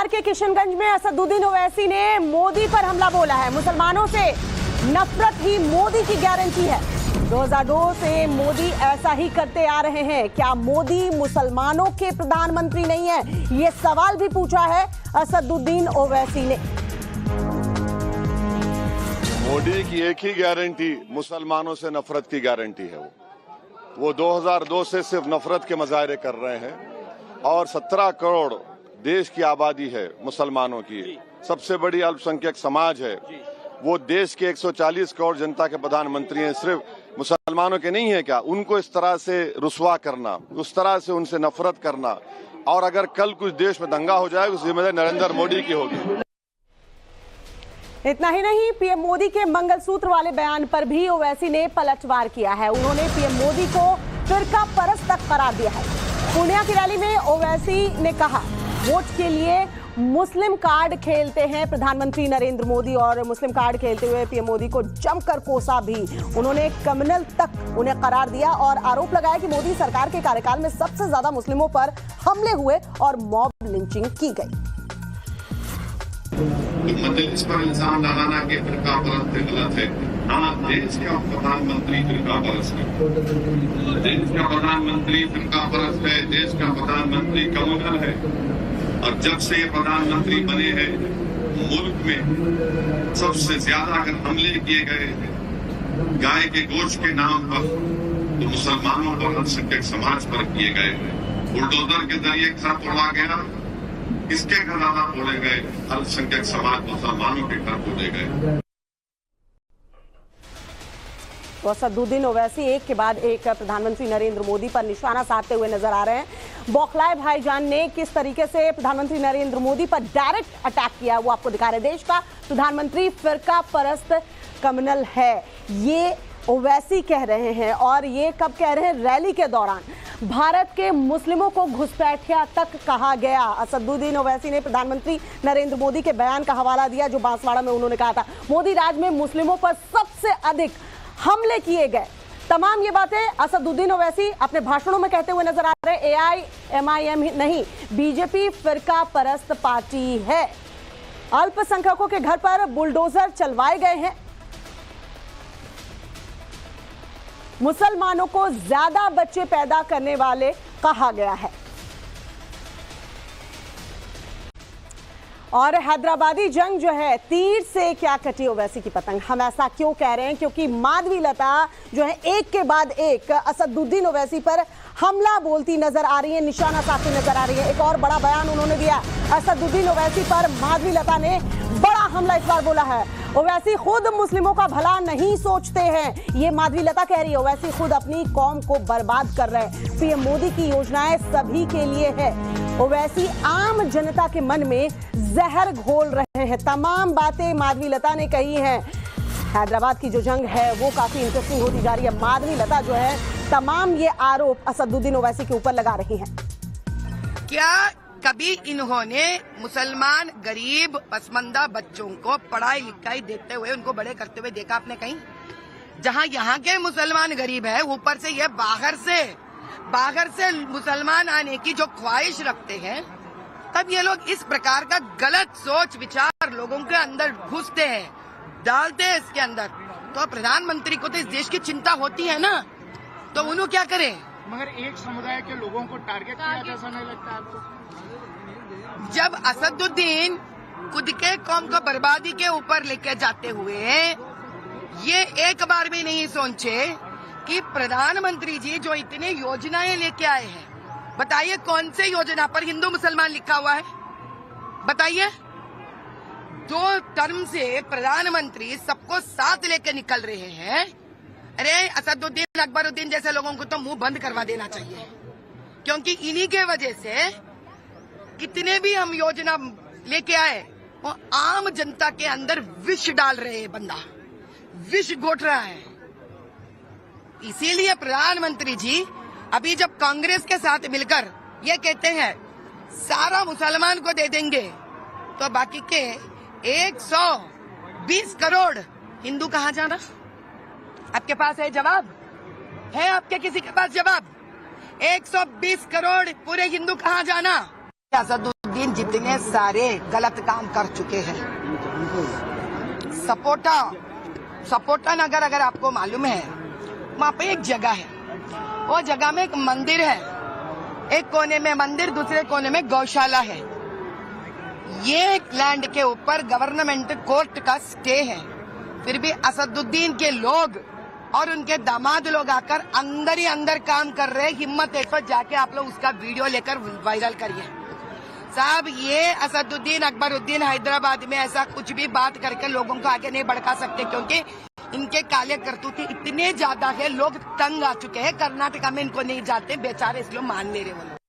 के किशनगंज में असदुद्दीन ओवैसी ने मोदी पर हमला बोला है। मुसलमानों से नफरत ही मोदी की गारंटी है। 2002 से मोदी ऐसा ही करते आ रहे हैं। क्या मोदी मुसलमानों के प्रधानमंत्री नहीं है? ये सवाल भी पूछा है असदुद्दीन ओवैसी ने। मोदी की एक ही गारंटी मुसलमानों से नफरत की गारंटी है। वो 2002 से सिर्फ नफरत के मुजाहरे कर रहे हैं और 17 करोड़ देश की आबादी है मुसलमानों की, सबसे बड़ी अल्पसंख्यक समाज है। वो देश के 140 करोड़ जनता के प्रधानमंत्री हैं, सिर्फ मुसलमानों के नहीं है क्या? उनको इस तरह से रुसवा करना, उस तरह से उनसे नफरत करना, और अगर कल कुछ देश में दंगा हो जाए, उस जिम्मेदारी नरेंद्र मोदी की होगी। इतना ही नहीं, पीएम मोदी के मंगलसूत्र वाले बयान पर भी ओवैसी ने पलटवार किया है। उन्होंने पीएम मोदी को फिरका परस्त तक करार दिया है। पूर्णिया की रैली में ओवैसी ने कहा, वोट के लिए मुस्लिम कार्ड खेलते हैं प्रधानमंत्री नरेंद्र मोदी, और मुस्लिम कार्ड खेलते हुए पीएम मोदी को जमकर कोसा भी। उन्होंने कम्युनल तक उन्हें करार दिया और आरोप लगाया कि मोदी सरकार के कार्यकाल में सबसे ज्यादा मुस्लिमों पर हमले हुए और मॉब लिंचिंग की गई। मजलिस पर इल्जाम लगाना कि फिरका परस्त गलत है। हाँ, देश का प्रधानमंत्री फिरका परस्त है, देश का प्रधानमंत्री फिरका परस्त है, देश का प्रधानमंत्री कम्युनल है। और जब से ये प्रधानमंत्री बने हैं, मुल्क में सबसे ज्यादा अगर हमले किए गए गाय के गोश्त के नाम पर तो मुसलमानों और अल्पसंख्यक समाज पर किए गए। बुलडोजर के जरिए घर तोड़ा गया, इसके घर ज्यादा तोड़े गए, अल्पसंख्यक समाज मुसलमानों के घर तोड़े गए। तो असदुद्दीन ओवैसी एक के बाद एक प्रधानमंत्री नरेंद्र मोदी पर निशाना साधते हुए नजर आ रहे हैं। बौखलाए भाईजान ने किस तरीके से प्रधानमंत्री नरेंद्र मोदी पर डायरेक्ट अटैक किया, वो आपको दिखा रहे। देश का प्रधानमंत्री फिरका परस्त कम्युनल है, ये ओवैसी कह रहे हैं। और ये कब कह रहे हैं? रैली के दौरान। भारत के मुस्लिमों को घुसपैठिया तक कहा गया। असदुद्दीन ओवैसी ने प्रधानमंत्री नरेंद्र मोदी के बयान का हवाला दिया जो बांसवाड़ा में उन्होंने कहा था, मोदी राज में मुस्लिमों पर सबसे अधिक हमले किए गए। तमाम ये बातें असदुद्दीन ओवैसी अपने भाषणों में कहते हुए नजर आ रहे। AIMIM नहीं, बीजेपी फिरका परस्त पार्टी है। अल्पसंख्यकों के घर पर बुलडोजर चलवाए गए हैं। मुसलमानों को ज्यादा बच्चे पैदा करने वाले कहा गया है। और हैदराबादी जंग जो है, तीर से क्या कटी ओवैसी की पतंग। हम ऐसा क्यों कह रहे हैं? क्योंकि माधवी लता जो है एक के बाद एक असदुद्दीन ओवैसी पर हमला बोलती नजर आ रही है, निशाना साधती नजर आ रही है। एक और बड़ा बयान उन्होंने दिया असदुद्दीन ओवैसी पर। माधवी लता ने बड़ा हमला इस बार बोला है। ओवैसी खुद मुस्लिमों का भला नहीं सोचते हैं, ये माधवी लता कह रही है। ओवैसी खुद अपनी कौम को बर्बाद कर रहे हैं। पीएम मोदी की योजनाएं सभी के लिए है। ओवैसी आम जनता के मन में जहर घोल रहे हैं। तमाम बातें माधवी लता ने कही हैं। हैदराबाद की जो जंग है वो काफी इंटरेस्टिंग होती जा रही है। माधवी लता जो है तमाम ये आरोप असदुद्दीन ओवैसी के ऊपर लगा रही हैं। क्या कभी इन्होंने मुसलमान गरीब पसमंदा बच्चों को पढ़ाई लिखाई देते हुए, उनको बड़े करते हुए देखा आपने कहीं? जहां यहाँ के मुसलमान गरीब है, ऊपर से ये बाहर से मुसलमान आने की जो ख्वाहिश रखते हैं, तब ये लोग इस प्रकार का गलत सोच विचार लोगों के अंदर घुसते हैं, डालते हैं इसके अंदर। तो प्रधानमंत्री को तो इस देश की चिंता होती है ना, तो उन्होंने क्या करें? मगर एक समुदाय के लोगों को टारगेट किया जैसा नहीं लगता आपको? जब असदुद्दीन खुद के कौम को बर्बादी के ऊपर लेके जाते हुए ये एक बार भी नहीं सोचे कि प्रधानमंत्री जी जो इतने योजनाएं लेके आए हैं, बताइए कौन से योजना पर हिंदू मुसलमान लिखा हुआ है? बताइए। 2 टर्म से प्रधानमंत्री सबको साथ लेके निकल रहे हैं। अरे असदुद्दीन अकबरुद्दीन जैसे लोगों को तो मुंह बंद करवा देना चाहिए, क्योंकि इन्हीं के वजह से कितने भी हम योजना लेके आए, वो आम जनता के अंदर विष डाल रहे हैं। बंदा विष घोट रहा है। इसीलिए प्रधानमंत्री जी अभी जब कांग्रेस के साथ मिलकर ये कहते हैं सारा मुसलमान को दे देंगे, तो बाकी के 120 करोड़ हिंदू कहाँ जाना? आपके पास है जवाब? है आपके किसी के पास जवाब? 120 करोड़ पूरे हिंदू कहाँ जाना? असदुद्दीन असदुद्दीन जितने सारे गलत काम कर चुके हैं। सपोटा नगर अगर आपको मालूम है, वहाँ पे एक जगह है, वो जगह में एक मंदिर है, एक कोने में मंदिर, दूसरे कोने में गौशाला है। ये लैंड के ऊपर गवर्नमेंट कोर्ट का स्टे है, फिर भी असदुद्दीन के लोग और उनके दामाद लोग आकर अंदर ही अंदर काम कर रहे हैं। हिम्मत है तो जाके आप लोग उसका वीडियो लेकर वायरल करिए। साहब, ये असदुद्दीन अकबरुद्दीन हैदराबाद में ऐसा कुछ भी बात करके लोगों को आगे नहीं बढ़ा सकते, क्योंकि इनके काले करतूत इतने ज्यादा है, लोग तंग आ चुके हैं। कर्नाटका में इनको नहीं जाते बेचारे, इसलिए मान ले रहे वो लोग।